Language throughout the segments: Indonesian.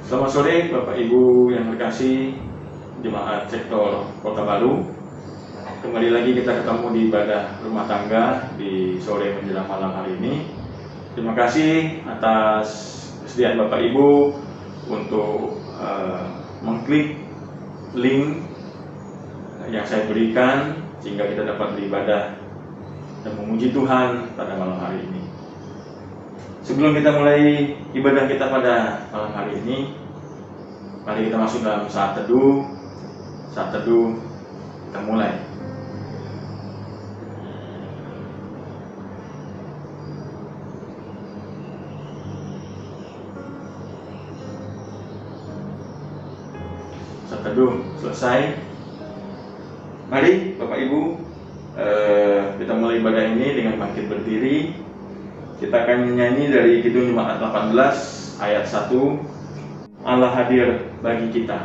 Selamat sore Bapak Ibu yang terkasih Jemaat Sektor Kota Baru. Kembali lagi kita ketemu di ibadah rumah tangga di sore menjelang malam hari ini. Terima kasih atas kesediaan Bapak Ibu untuk mengklik link yang saya berikan sehingga kita dapat beribadah dan memuji Tuhan pada malam hari ini. Sebelum kita mulai ibadah kita pada malam hari ini, mari kita masuk dalam saat teduh. Saat teduh kita mulai. Saat teduh selesai. Mari Bapak Ibu, kita mulai ibadah ini dengan bangkit berdiri. Kita akan menyanyi dari Kidung Jemaat 18 ayat 1, Allah hadir bagi kita.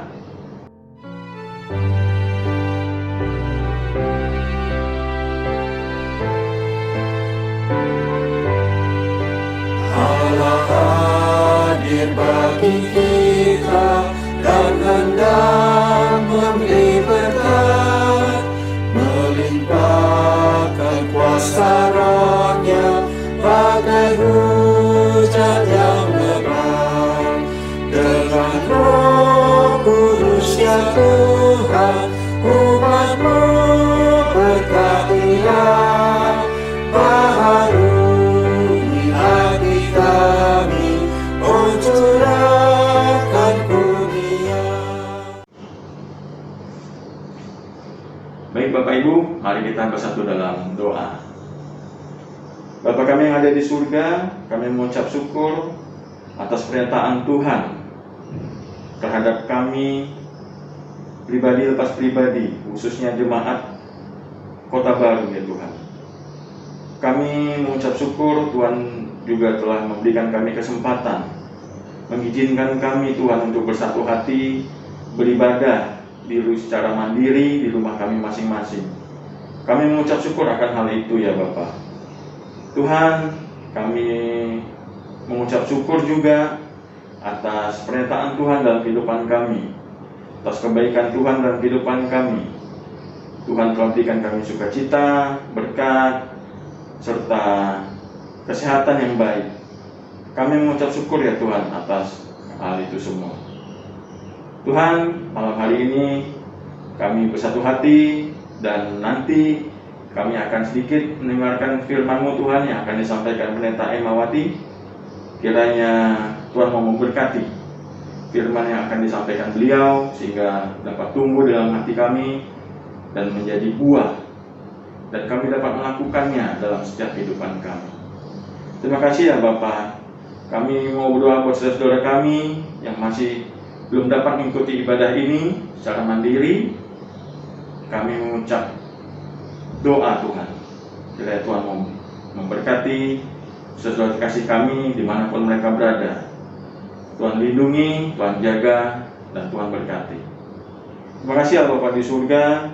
Allah hadir bagi kita dan hendak memberi berkat, melimpahkan kuasa Roh-Nya bagai hujan yang lebat. Dengan Roh Kudus ya Tuhan, umat-Mu berkati-Nya, baharui hati kami, oh curahkan kurnia. Baik Bapak Ibu, mari kita bersatu dalam doa. Bapa kami yang ada di surga, kami mengucap syukur atas pernyataan Tuhan terhadap kami pribadi lepas pribadi, khususnya jemaat Kota Baru ya Tuhan. Kami mengucap syukur Tuhan juga telah memberikan kami kesempatan, mengizinkan kami Tuhan untuk bersatu hati, beribadah secara mandiri di rumah kami masing-masing. Kami mengucap syukur akan hal itu ya Bapak. Tuhan, kami mengucap syukur juga atas pernyataan Tuhan dalam kehidupan kami, atas kebaikan Tuhan dalam kehidupan kami. Tuhan telah berikan kami sukacita, berkat, serta kesehatan yang baik. Kami mengucap syukur ya Tuhan atas hal itu semua. Tuhan, malam hari ini kami bersatu hati dan nanti kami akan sedikit mendengarkan firman-Mu Tuhan yang akan disampaikan Pendeta Emawati. Kiranya Tuhan mau memberkati firman yang akan disampaikan beliau sehingga dapat tumbuh dalam hati kami dan menjadi buah, dan kami dapat melakukannya dalam setiap kehidupan kami. Terima kasih ya Bapak. Kami mau berdoa buat saudara-saudara kami yang masih belum dapat mengikuti ibadah ini secara mandiri. Kami mengucap doa Tuhan, kiranya Tuhan mau memberkati saudara kasih kami dimanapun mereka berada. Tuhan lindungi, Tuhan jaga, dan Tuhan berkati. Terima kasih ya Bapa di surga.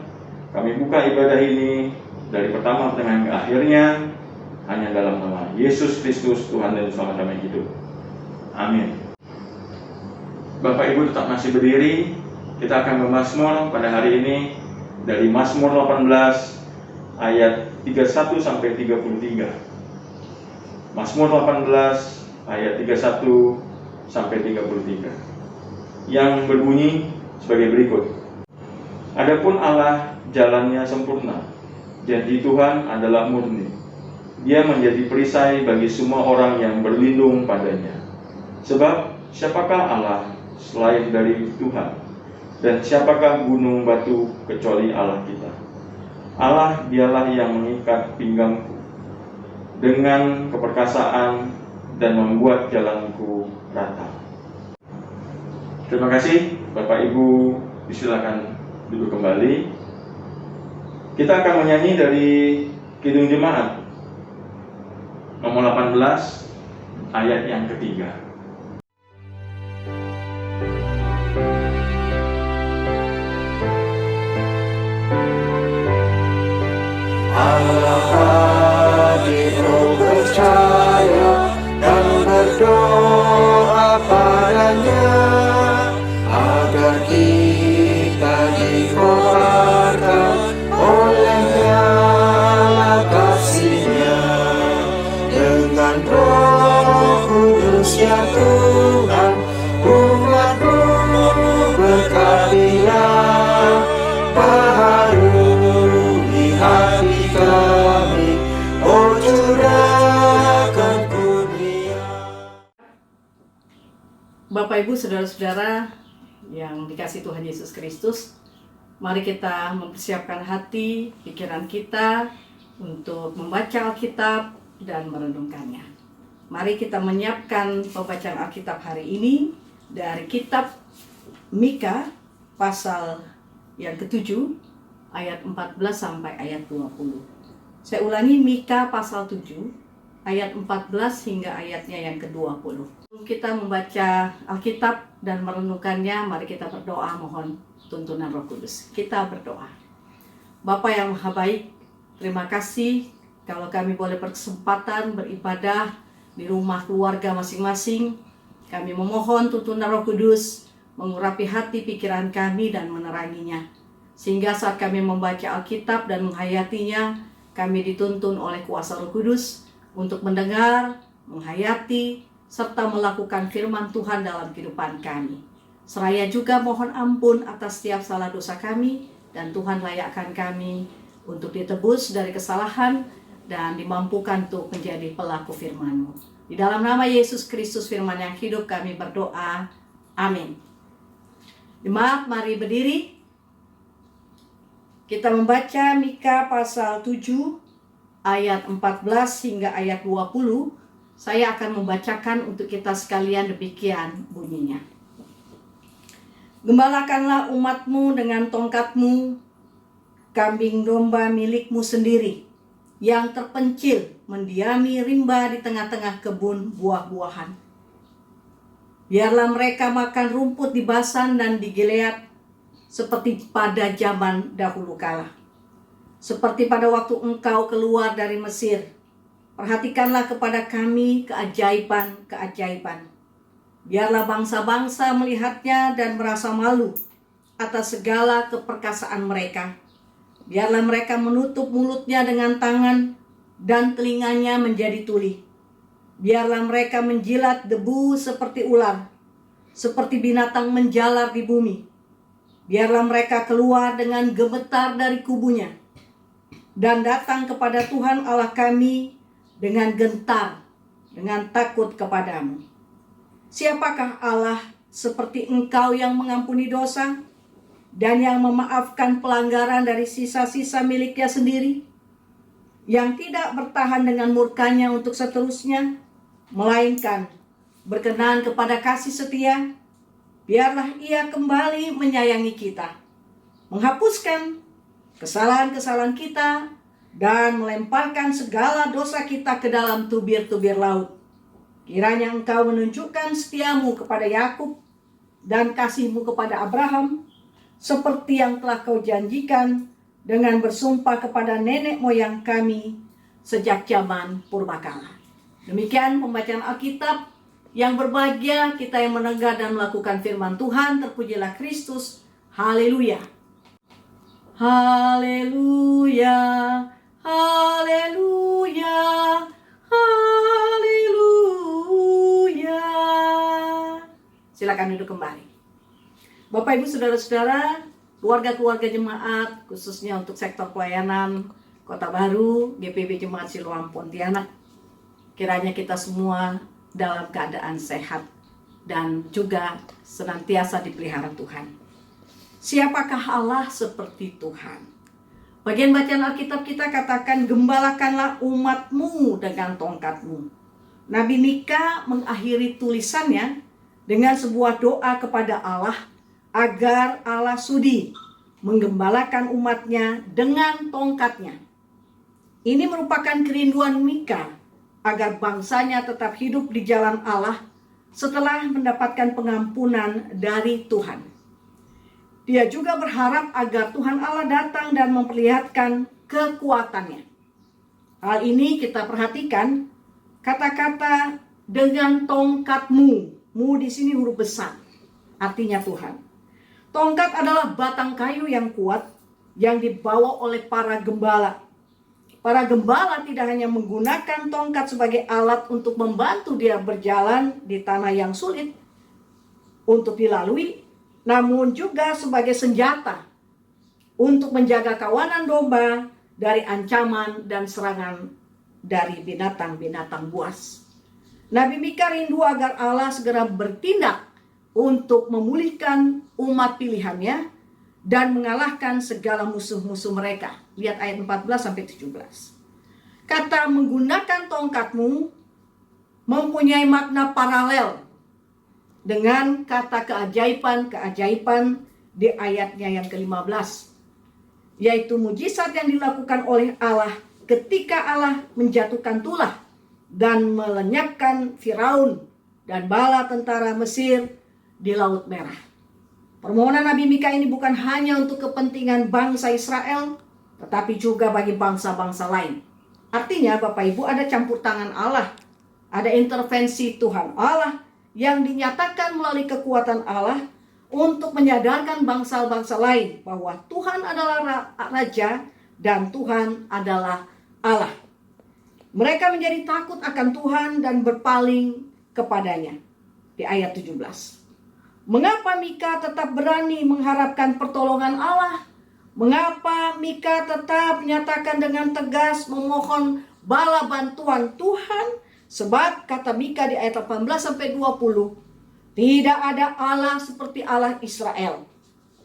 Kami buka ibadah ini dari pertama dengan ke akhirnya hanya dalam nama Yesus Kristus Tuhan dan Selamat kami hidup. Amin. Bapak Ibu tetap masih berdiri. Kita akan bermazmur pada hari ini dari Mazmur 18 ayat 31 sampai 33. Mazmur 18 ayat 31 sampai 33. Yang berbunyi sebagai berikut. Adapun Allah jalannya sempurna, janji Tuhan adalah murni. Dia menjadi perisai bagi semua orang yang berlindung padanya. Sebab siapakah Allah selain dari Tuhan? Dan siapakah gunung batu kecuali Allah kita? Allah dialah yang mengikat pinggangku dengan keperkasaan dan membuat jalanku rata. Terima kasih Bapak Ibu, disilakan duduk kembali. Kita akan menyanyi dari Kidung Jemaat nomor 18 ayat yang ketiga. Allah hadir, oh percaya dan berdoa padanya. Bapak Ibu Saudara-saudara yang dikasihi Tuhan Yesus Kristus, mari kita mempersiapkan hati, pikiran kita untuk membaca Alkitab dan merenungkannya. Mari kita menyiapkan pembacaan Alkitab hari ini dari kitab Mika pasal yang ke-7 ayat 14 sampai ayat 20. Saya ulangi, Mika pasal 7 ayat 14 hingga ayatnya yang ke-20. Sebelum kita membaca Alkitab dan merenungkannya, mari kita berdoa mohon tuntunan Roh Kudus. Kita berdoa. Bapa yang Maha Baik, terima kasih kalau kami boleh berkesempatan beribadah di rumah keluarga masing-masing. Kami memohon tuntunan Roh Kudus mengurapi hati pikiran kami dan meneranginya. Sehingga saat kami membaca Alkitab dan menghayatinya, kami dituntun oleh kuasa Roh Kudus untuk mendengar, menghayati, serta melakukan firman Tuhan dalam kehidupan kami. Seraya juga mohon ampun atas setiap salah dosa kami, dan Tuhan layakkan kami untuk ditebus dari kesalahan dan dimampukan untuk menjadi pelaku firman-Mu. Di dalam nama Yesus Kristus firman yang hidup kami berdoa. Amin. Jemaat, mari berdiri. Kita membaca Mika pasal 7 ayat 14 hingga ayat 20. Saya akan membacakan untuk kita sekalian, demikian bunyinya. Gembalakanlah umatmu dengan tongkatmu, kambing domba milikmu sendiri, yang terpencil mendiami rimba di tengah-tengah kebun buah-buahan. Biarlah mereka makan rumput di Basan dan di Gilead, seperti pada zaman dahulu kala. Seperti pada waktu engkau keluar dari Mesir, perhatikanlah kepada kami keajaiban-keajaiban. Biarlah bangsa-bangsa melihatnya dan merasa malu atas segala keperkasaan mereka. Biarlah mereka menutup mulutnya dengan tangan dan telinganya menjadi tuli. Biarlah mereka menjilat debu seperti ular, seperti binatang menjalar di bumi. Biarlah mereka keluar dengan gemetar dari kubunya dan datang kepada Tuhan Allah kami dengan gentar, dengan takut kepadamu. Siapakah Allah seperti Engkau yang mengampuni dosa dan yang memaafkan pelanggaran dari sisa-sisa miliknya sendiri, yang tidak bertahan dengan murkanya untuk seterusnya, melainkan berkenan kepada kasih setia? Biarlah Ia kembali menyayangi kita, menghapuskan kesalahan-kesalahan kita, dan melemparkan segala dosa kita ke dalam tubir-tubir laut. Kiranya Engkau menunjukkan setiamu kepada Yakub dan kasih-Mu kepada Abraham, seperti yang telah Kau janjikan dengan bersumpah kepada nenek moyang kami sejak zaman purbakala. Demikian pembacaan Alkitab. Yang berbahagia kita yang mendengar dan melakukan firman Tuhan. Terpujilah Kristus. Haleluya. Haleluya. Haleluya. Haleluya. Silakan duduk kembali. Bapak Ibu Saudara-saudara, keluarga-keluarga jemaat, khususnya untuk sektor pelayanan Kota Baru, GPB Jemaat Siloam Pontianak, kiranya kita semua dalam keadaan sehat dan juga senantiasa dipelihara Tuhan. Siapakah Allah seperti Tuhan? Bagian bacaan Alkitab kita katakan, gembalakanlah umatmu dengan tongkatmu. Nabi Mika mengakhiri tulisannya dengan sebuah doa kepada Allah agar Allah sudi menggembalakan umatnya dengan tongkatnya. Ini merupakan kerinduan Mika agar bangsanya tetap hidup di jalan Allah setelah mendapatkan pengampunan dari Tuhan. Dia juga berharap agar Tuhan Allah datang dan memperlihatkan kekuatannya. Hal ini kita perhatikan kata-kata dengan tongkatmu. Mu di sini huruf besar, artinya Tuhan. Tongkat adalah batang kayu yang kuat yang dibawa oleh para gembala. Para gembala tidak hanya menggunakan tongkat sebagai alat untuk membantu dia berjalan di tanah yang sulit untuk dilalui, namun juga sebagai senjata untuk menjaga kawanan domba dari ancaman dan serangan dari binatang-binatang buas. Nabi Mika rindu agar Allah segera bertindak untuk memulihkan umat pilihannya dan mengalahkan segala musuh-musuh mereka. Lihat ayat 14-17. Kata menggunakan tongkatmu mempunyai makna paralel dengan kata keajaiban di ayatnya yang ke-15, yaitu mujizat yang dilakukan oleh Allah ketika Allah menjatuhkan tulah dan melenyapkan Firaun dan bala tentara Mesir di Laut Merah. Permohonan Nabi Mika ini bukan hanya untuk kepentingan bangsa Israel, tetapi juga bagi bangsa-bangsa lain. Artinya Bapak Ibu, ada campur tangan Allah, ada intervensi Tuhan Allah yang dinyatakan melalui kekuatan Allah untuk menyadarkan bangsa-bangsa lain bahwa Tuhan adalah Raja dan Tuhan adalah Allah. Mereka menjadi takut akan Tuhan dan berpaling kepadanya. Di ayat 17. Mengapa Mika tetap berani mengharapkan pertolongan Allah? Mengapa Mika tetap menyatakan dengan tegas memohon bala bantuan Tuhan? Sebab kata Mika di ayat 18-20, tidak ada Allah seperti Allah Israel.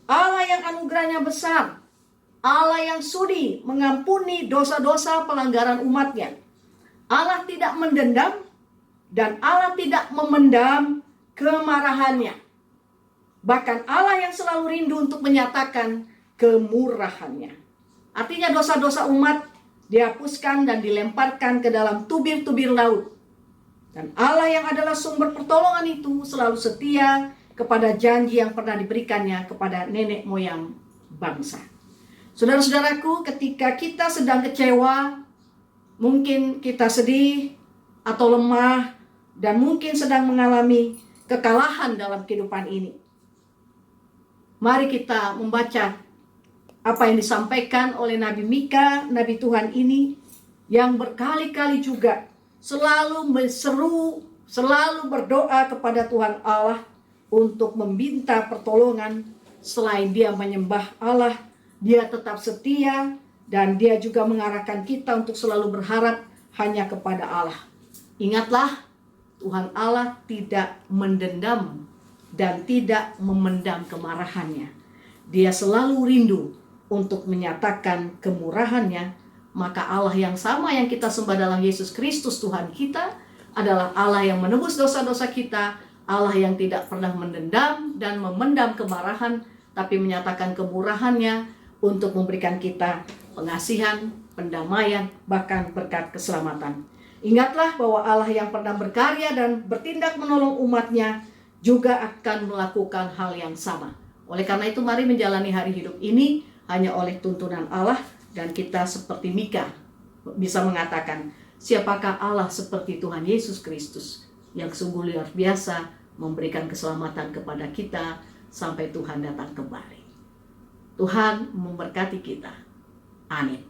Allah yang anugerahnya besar, Allah yang sudi mengampuni dosa-dosa pelanggaran umatnya. Allah tidak mendendam dan Allah tidak memendam kemarahannya. Bahkan Allah yang selalu rindu untuk menyatakan kemurahannya. Artinya dosa-dosa umat dihapuskan dan dilemparkan ke dalam tubir-tubir laut. Dan Allah yang adalah sumber pertolongan itu selalu setia kepada janji yang pernah diberikannya kepada nenek moyang bangsa. Saudara-saudaraku, ketika kita sedang kecewa, mungkin kita sedih atau lemah, dan mungkin sedang mengalami kekalahan dalam kehidupan ini, mari kita membaca apa yang disampaikan oleh Nabi Mika, Nabi Tuhan ini, yang berkali-kali juga selalu berseru, selalu berdoa kepada Tuhan Allah untuk meminta pertolongan. Selain dia menyembah Allah, dia tetap setia dan dia juga mengarahkan kita untuk selalu berharap hanya kepada Allah. Ingatlah, Tuhan Allah tidak mendendam dan tidak memendam kemarahannya. Dia selalu rindu untuk menyatakan kemurahannya. Maka Allah yang sama yang kita sembah dalam Yesus Kristus Tuhan kita adalah Allah yang menebus dosa-dosa kita, Allah yang tidak pernah mendendam dan memendam kemarahan, tapi menyatakan kemurahannya untuk memberikan kita pengasihan, pendamaian, bahkan berkat keselamatan. Ingatlah bahwa Allah yang pernah berkarya dan bertindak menolong umatnya juga akan melakukan hal yang sama. Oleh karena itu, mari menjalani hari hidup ini hanya oleh tuntunan Allah, dan kita seperti Mika bisa mengatakan, siapakah Allah seperti Tuhan Yesus Kristus yang sungguh luar biasa memberikan keselamatan kepada kita sampai Tuhan datang kembali. Tuhan memberkati kita. Amin.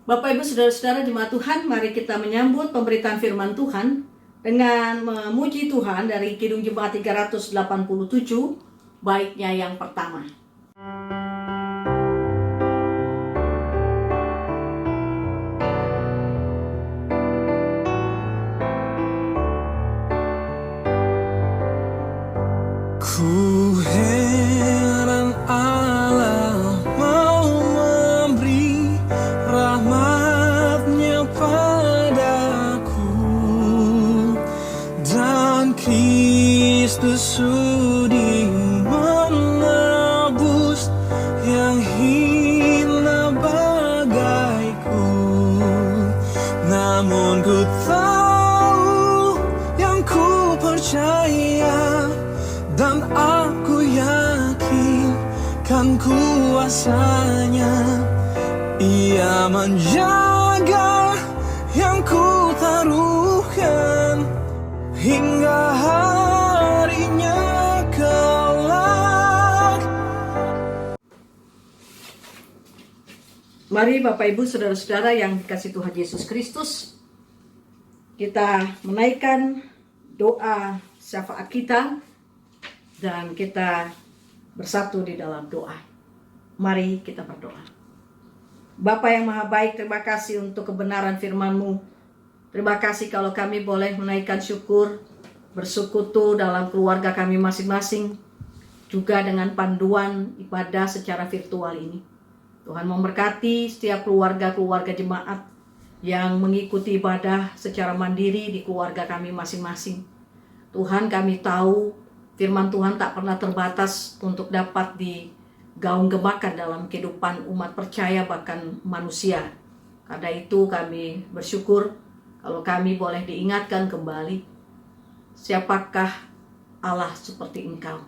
Bapak Ibu Saudara-saudara jemaat Tuhan, mari kita menyambut pemberitaan firman Tuhan dengan memuji Tuhan dari Kidung Jemaat 387, baitnya yang pertama. Ku heran Allah mau memberi rahmat-Nya padaku, dan Kristus sudi menebus yang hina bagaiku. Namun ku tahu yang ku percaya, dan aku yakin kan kuasa-Nya. Ia menjaga yang ku taruhkan hingga harinya kelak. Mari Bapak Ibu Saudara-saudara yang dikasihi Tuhan Yesus Kristus, kita menaikkan doa syafaat kita dan kita bersatu di dalam doa. Mari kita berdoa. Bapa yang maha baik, terima kasih untuk kebenaran firman-Mu. Terima kasih kalau kami boleh menaikkan syukur bersekutu dalam keluarga kami masing-masing, juga dengan panduan ibadah secara virtual ini. Tuhan memberkati setiap keluarga-keluarga jemaat yang mengikuti ibadah secara mandiri di keluarga kami masing-masing. Tuhan, kami tahu firman Tuhan tak pernah terbatas untuk dapat digaunggebakan dalam kehidupan umat percaya bahkan manusia. Karena itu kami bersyukur kalau kami boleh diingatkan kembali, siapakah Allah seperti Engkau?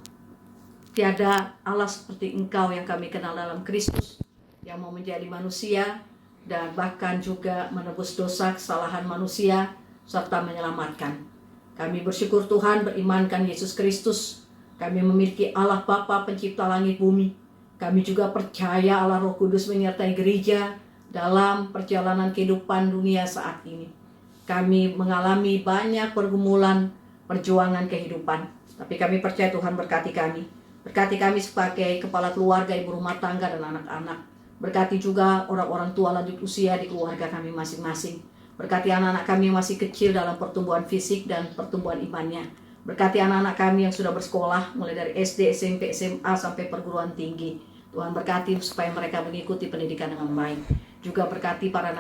Tiada Allah seperti Engkau yang kami kenal dalam Kristus, yang mau menjadi manusia dan bahkan juga menebus dosa kesalahan manusia serta menyelamatkan. Kami bersyukur Tuhan, berimankan Yesus Kristus. Kami memiliki Allah Bapa pencipta langit bumi. Kami juga percaya Allah Roh Kudus menyertai gereja dalam perjalanan kehidupan dunia saat ini. Kami mengalami banyak pergumulan, perjuangan kehidupan. Tapi kami percaya Tuhan berkati kami. Berkati kami sebagai kepala keluarga, ibu rumah tangga dan anak-anak. Berkati juga orang-orang tua lanjut usia di keluarga kami masing-masing. Berkati anak-anak kami yang masih kecil dalam pertumbuhan fisik dan pertumbuhan imannya. Berkati anak-anak kami yang sudah bersekolah mulai dari SD, SMP, SMA sampai perguruan tinggi. Tuhan berkati supaya mereka mengikuti pendidikan dengan baik. Juga berkati para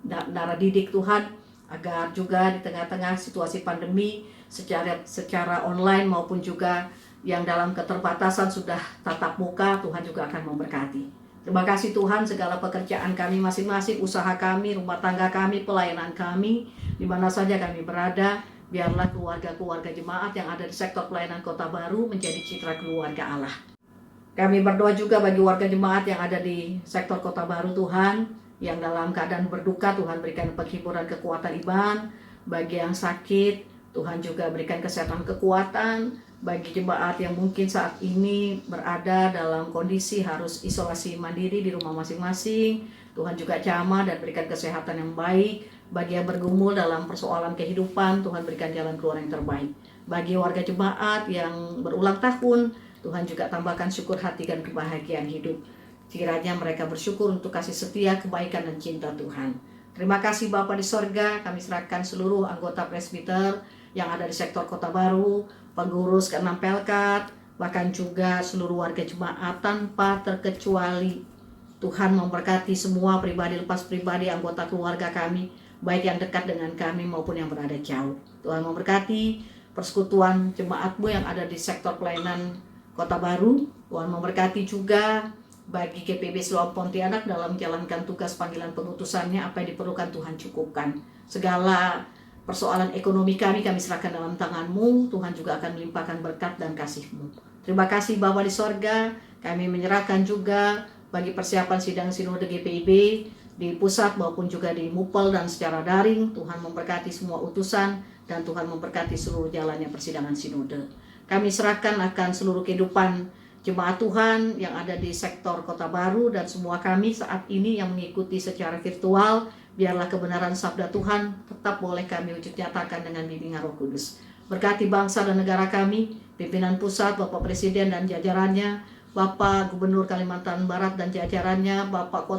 naradidik Tuhan, agar juga di tengah-tengah situasi pandemi secara online maupun juga yang dalam keterbatasan sudah tatap muka, Tuhan juga akan memberkati. Terima kasih Tuhan, segala pekerjaan kami masing-masing, usaha kami, rumah tangga kami, pelayanan kami, di mana saja kami berada, biarlah keluarga-keluarga jemaat yang ada di sektor pelayanan Kota Baru menjadi citra keluarga Allah. Kami berdoa juga bagi warga jemaat yang ada di sektor Kota Baru Tuhan, yang dalam keadaan berduka, Tuhan berikan penghiburan kekuatan iman. Bagi yang sakit, Tuhan juga berikan kesehatan kekuatan. Bagi jemaat yang mungkin saat ini berada dalam kondisi harus isolasi mandiri di rumah masing-masing, Tuhan juga jamah dan berikan kesehatan yang baik. Bagi yang bergumul dalam persoalan kehidupan, Tuhan berikan jalan keluar yang terbaik. Bagi warga jemaat yang berulang tahun, Tuhan juga tambahkan syukur hati dan kebahagiaan hidup. Kiranya mereka bersyukur untuk kasih setia, kebaikan dan cinta Tuhan. Terima kasih Bapa di sorga, kami serahkan seluruh anggota presbiter yang ada di sektor Kota Baru, pengurus ke-6 Pelkat, bahkan juga seluruh warga jemaat tanpa terkecuali. Tuhan memberkati semua pribadi lepas pribadi anggota keluarga kami, baik yang dekat dengan kami maupun yang berada jauh. Tuhan memberkati persekutuan jemaat-Mu yang ada di sektor pelayanan Kota Baru. Tuhan memberkati juga bagi GPB Siloam Pontianak dalam menjalankan tugas panggilan pengutusannya. Apa yang diperlukan Tuhan cukupkan. Segala persoalan ekonomi kami serahkan dalam tangan-Mu. Tuhan juga akan melimpahkan berkat dan kasih-Mu. Terima kasih Bapa di sorga. Kami menyerahkan juga bagi persiapan sidang sinode GPIB di pusat maupun juga di MUPEL dan secara daring. Tuhan memberkati semua utusan dan Tuhan memberkati seluruh jalannya persidangan sinode. Kami serahkan akan seluruh kehidupan jemaat Tuhan yang ada di sektor Kota Baru dan semua kami saat ini yang mengikuti secara virtual. Biarlah kebenaran sabda Tuhan tetap boleh kami wujud nyatakan dengan bimbingan Roh Kudus. Berkati bangsa dan negara kami, pimpinan pusat, Bapak Presiden dan jajarannya, Bapak Gubernur Kalimantan Barat dan jajarannya, Bapak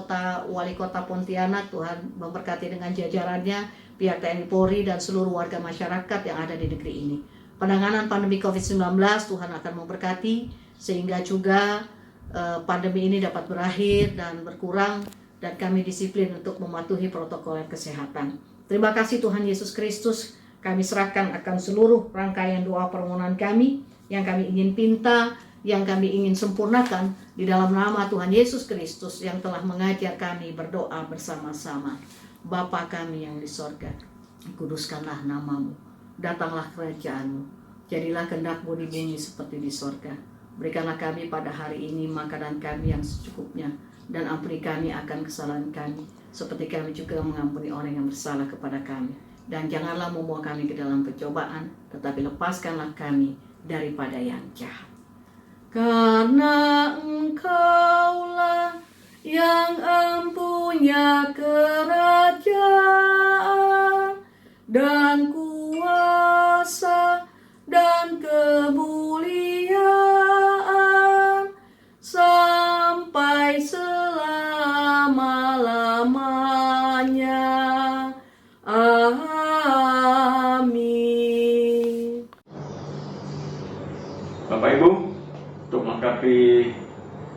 Wali Kota Pontianak, Tuhan memberkati dengan jajarannya, pihak TNI Polri dan seluruh warga masyarakat yang ada di negeri ini. Penanganan pandemi COVID-19 Tuhan akan memberkati sehingga juga pandemi ini dapat berakhir dan berkurang, dan kami disiplin untuk mematuhi protokol kesehatan. Terima kasih Tuhan Yesus Kristus. Kami serahkan akan seluruh rangkaian doa permohonan kami yang kami ingin pinta, yang kami ingin sempurnakan di dalam nama Tuhan Yesus Kristus yang telah mengajar kami berdoa bersama-sama. Bapa kami yang di sorga, kuduskanlah namamu, datanglah kerajaan-Mu, jadilah kehendak-Mu di bumi seperti di sorga. Berikanlah kami pada hari ini makanan kami yang secukupnya, dan ampuni kami akan kesalahan kami, seperti kami juga mengampuni orang yang bersalah kepada kami. Dan janganlah membawa kami ke dalam pencobaan, tetapi lepaskanlah kami daripada yang jahat. Karena Engkaulah yang empunya kerajaan dan kuasa dan kemuliaan sampai selama-lamanya. Amin. Bapak Ibu, untuk melengkapi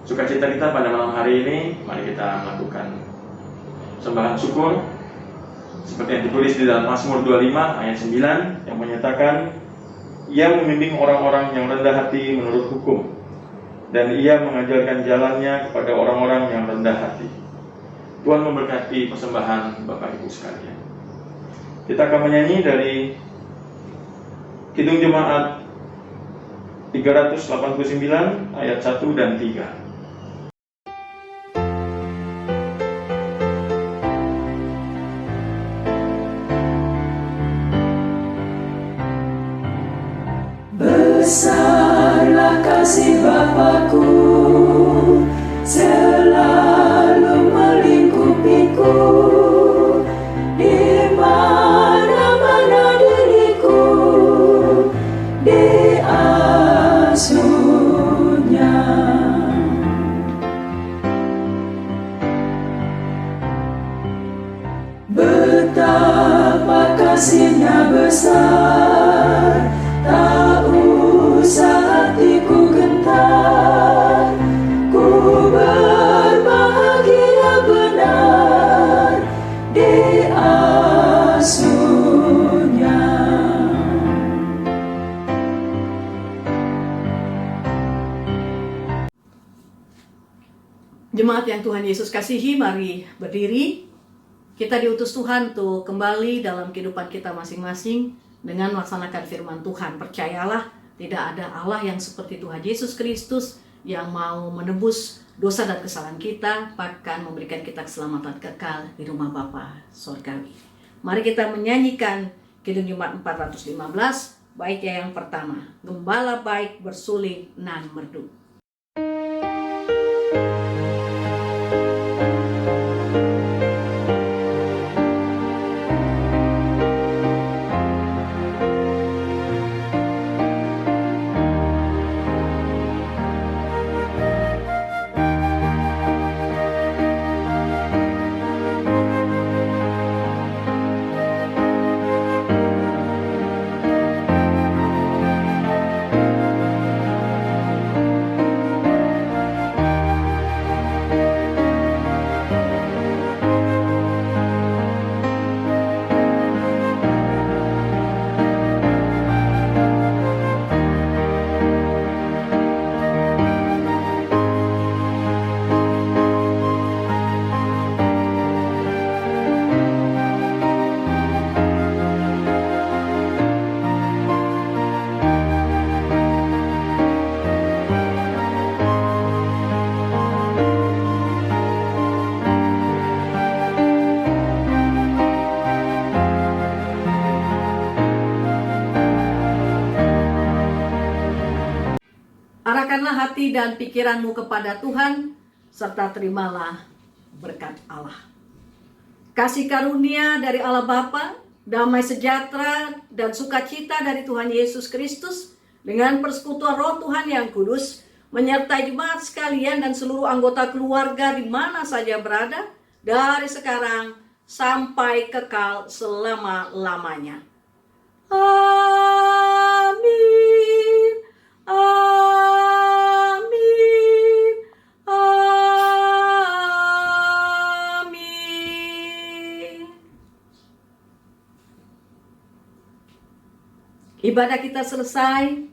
sukacita kita pada malam hari ini, mari kita melakukan sembahan syukur seperti yang ditulis di dalam Mazmur 25 ayat 9 yang menyatakan, Ia membimbing orang-orang yang rendah hati menurut hukum, dan Ia mengajarkan jalannya kepada orang-orang yang rendah hati. Tuhan memberkati persembahan Bapak Ibu sekalian. Kita akan menyanyi dari Kidung Jemaat 389 ayat 1 dan 3. Besarlah kasih Bapa-Ku, selalu melingkupiku, di mana-mana diriku diasuhnya. Betapa kasih-Nya besar, tak usah hatiku gentar, ku berbahagia benar diasuhnya. Jemaat yang Tuhan Yesus kasihi, mari berdiri. Kita diutus Tuhan untuk kembali dalam kehidupan kita masing-masing dengan melaksanakan firman Tuhan. Percayalah, tidak ada Allah yang seperti Tuhan Yesus Kristus yang mau menebus dosa dan kesalahan kita, bahkan memberikan kita keselamatan kekal di rumah Bapa Sorgawi. Mari kita menyanyikan Kidung Jemaat 415, baitnya yang pertama, Gembala baik bersuling nan merdu. Arahkanlah hati dan pikiranmu kepada Tuhan, serta terimalah berkat Allah. Kasih karunia dari Allah Bapa, damai sejahtera dan sukacita dari Tuhan Yesus Kristus, dengan persekutuan Roh Tuhan yang kudus, menyertai jemaat sekalian dan seluruh anggota keluarga di mana saja berada, dari sekarang sampai kekal selama-lamanya. Amin. Amin. Amin. Ibadah kita selesai.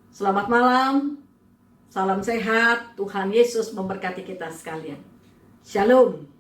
Selamat malam. Salam sehat. Tuhan Yesus memberkati kita sekalian. Shalom.